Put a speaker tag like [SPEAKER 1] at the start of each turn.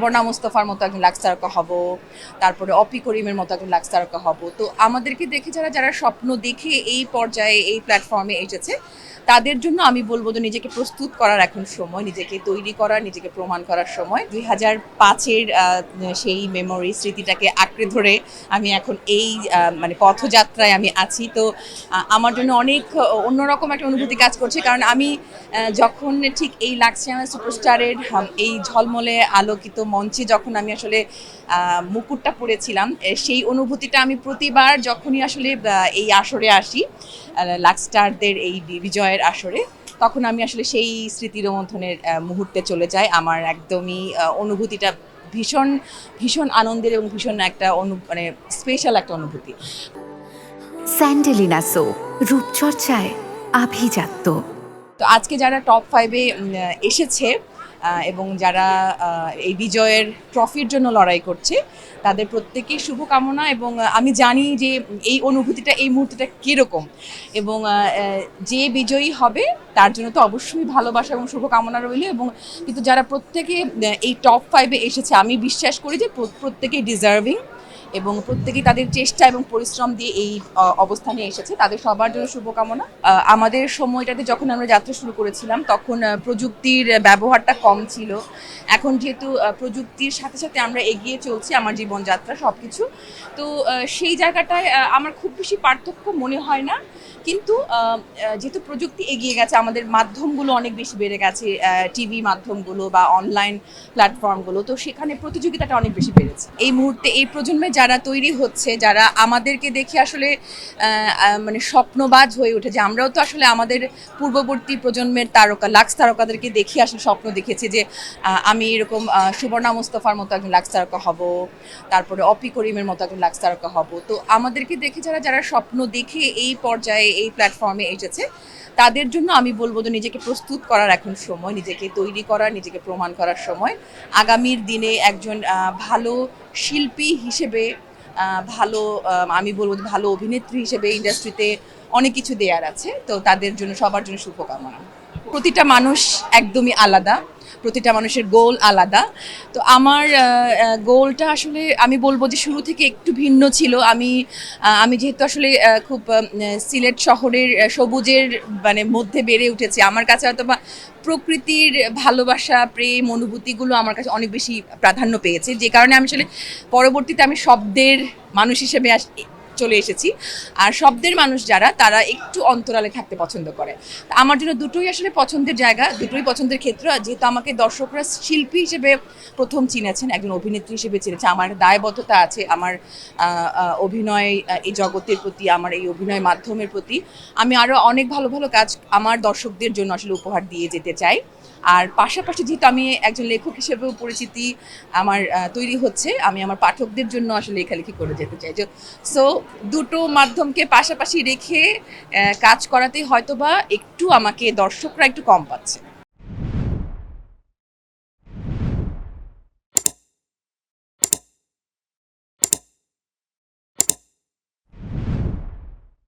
[SPEAKER 1] সুবর্ণা মুস্তফার মতো একজন লাক্স তারকা হব, তারপরে অপি করিমের মতো একজন লাক্স তারকা হব। তো আমাদেরকে দেখে যারা যারা স্বপ্ন দেখে এই পর্যায়ে এই প্ল্যাটফর্মে এসেছে, তাদের জন্য আমি বলবো যে নিজেকে প্রস্তুত করার এখন সময়, নিজেকে তৈরি করার, নিজেকে প্রমাণ করার সময়। 2005-এর সেই মেমোরি স্মৃতিটাকে আঁকড়ে ধরে আমি এখন এই মানে পথযাত্রায় আমি আছি। তো আমার জন্য অনেক অন্যরকম একটা অনুভূতি কাজ করছে, কারণ আমি যখন ঠিক এই লাক্সিয়ানা সুপারস্টারের এই ঝলমলে আলোকিত মঞ্চে যখন আমি আসলে মুকুটটা পরেছিলাম, সেই অনুভূতিটা আমি প্রতিবার যখনই আসলে এই আসরে আসি, লাক্সস্টারদের এই বিজয়ের আসরে, তখন আমি আসলে সেই স্মৃতি রোমন্থনের মুহূর্তে চলে যাই। আমার একদমই অনুভূতিটা ভীষণ ভীষণ আনন্দের এবং ভীষণ একটা মানে স্পেশাল একটা অনুভূতি।
[SPEAKER 2] স্যান্ডেলিনা সো, রূপচর্চায় আভিজাত্য।
[SPEAKER 1] তো আজকে যারা টপ 5-এ এসেছে এবং যারা এই বিজয়ের ট্রফির জন্য লড়াই করছে, তাদের প্রত্যেকেই শুভকামনা। এবং আমি জানি যে এই অনুভূতিটা, এই মুহূর্তটা কীরকম, এবং যে বিজয়ী হবে তার জন্য তো অবশ্যই ভালোবাসা এবং শুভকামনা রইল। এবং কিন্তু যারা প্রত্যেকে এই টপ 5-এ এসেছে, আমি বিশ্বাস করি যে প্রত্যেকেই ডিজার্ভিং এবং প্রত্যেকেই তাদের চেষ্টা এবং পরিশ্রম দিয়ে এই অবস্থানে এসেছে। তাদের সবার জন্য শুভকামনা। আমাদের সময়টাতে যখন আমরা যাত্রা শুরু করেছিলাম, তখন প্রযুক্তির ব্যবহারটা কম ছিল। এখন যেহেতু প্রযুক্তির সাথে সাথে আমরা এগিয়ে চলছি, আমার জীবনযাত্রা সব কিছু, তো সেই জায়গাটায় আমার খুব বেশি পার্থক্য মনে হয় না। কিন্তু যেহেতু প্রযুক্তি এগিয়ে গেছে, আমাদের মাধ্যমগুলো অনেক বেশি বেড়ে গেছে, টিভি মাধ্যমগুলো বা অনলাইন প্ল্যাটফর্মগুলো, তো সেখানে প্রতিযোগিতাটা অনেক বেশি বেড়েছে। এই মুহূর্তে এই প্রজন্মে যারা তৈরি হচ্ছে, যারা আমাদেরকে দেখে আসলে মানে স্বপ্নবাজ হয়ে উঠে, যে আমরাও তো আসলে আমাদের পূর্ববর্তী প্রজন্মের তারকা, লাক্স তারকাদেরকে দেখে আসলে স্বপ্ন দেখেছি যে আমি এরকম সুবর্ণা মুস্তফার মতো একজন লাক্স তারকা হব, তারপরে অপি করিমের মতো একজন লাক্স তারকা হব। তো আমাদেরকে দেখে যারা যারা স্বপ্ন দেখে এই পর্যায়ে এই প্ল্যাটফর্মে এসেছে, তাদের জন্য আমি বলবো যে নিজেকে প্রস্তুত করার এখন সময়, নিজেকে তৈরি করার, নিজেকে প্রমাণ করার সময়। আগামীর দিনে একজন ভালো শিল্পী হিসেবে, ভালো আমি বলবো ভালো অভিনেত্রী হিসেবে ইন্ডাস্ট্রিতে অনেক কিছু দেওয়ার আছে। তো তাদের জন্য, সবার জন্য শুভকামনা। প্রতিটা মানুষ একদমই আলাদা, প্রতিটা মানুষের গোল আলাদা। তো আমার গোলটা আসলে আমি বলবো যে শুরু থেকে একটু ভিন্ন ছিল। আমি যেহেতু আসলে খুব সিলেট শহরের সবুজের মানে মধ্যে বেড়ে উঠেছি, আমার কাছে হয়তো বা প্রকৃতির ভালোবাসা, প্রেম, অনুভূতিগুলো আমার কাছে অনেক বেশি প্রাধান্য পেয়েছে, যে কারণে আমি আসলে পরবর্তীতে আমি শব্দের মানুষ হিসেবে চলে এসেছি। আর শব্দের মানুষ যারা, তারা একটু অন্তরালে থাকতে পছন্দ করে। আমার জন্য দুটোই আসলে পছন্দের জায়গা, দুটোই পছন্দের ক্ষেত্র। যেহেতু আমাকে দর্শকরা শিল্পী হিসেবে প্রথম চিনেছেন, একজন অভিনেত্রী হিসেবে চিনেছে, আমার দায়বদ্ধতা আছে আমার অভিনয় এই জগতের প্রতি, আমার এই অভিনয় মাধ্যমের প্রতি। আমি আরও অনেক ভালো ভালো কাজ আমার দর্শকদের জন্য আসলে উপহার দিয়ে যেতে চাই। আর পাশাপাশি যেহেতু আমি একজন লেখক হিসেবেও পরিচিতি আমার তৈরি হচ্ছে, আমি আমার পাঠকদের জন্য আসলে লেখালেখি করে যেতে চাই। সো দুটো মাধ্যমকে পাশাপাশি রেখে কাজ করাতে হয়তোবা একটু আমাকে দর্শকরা একটু কম পাচ্ছে।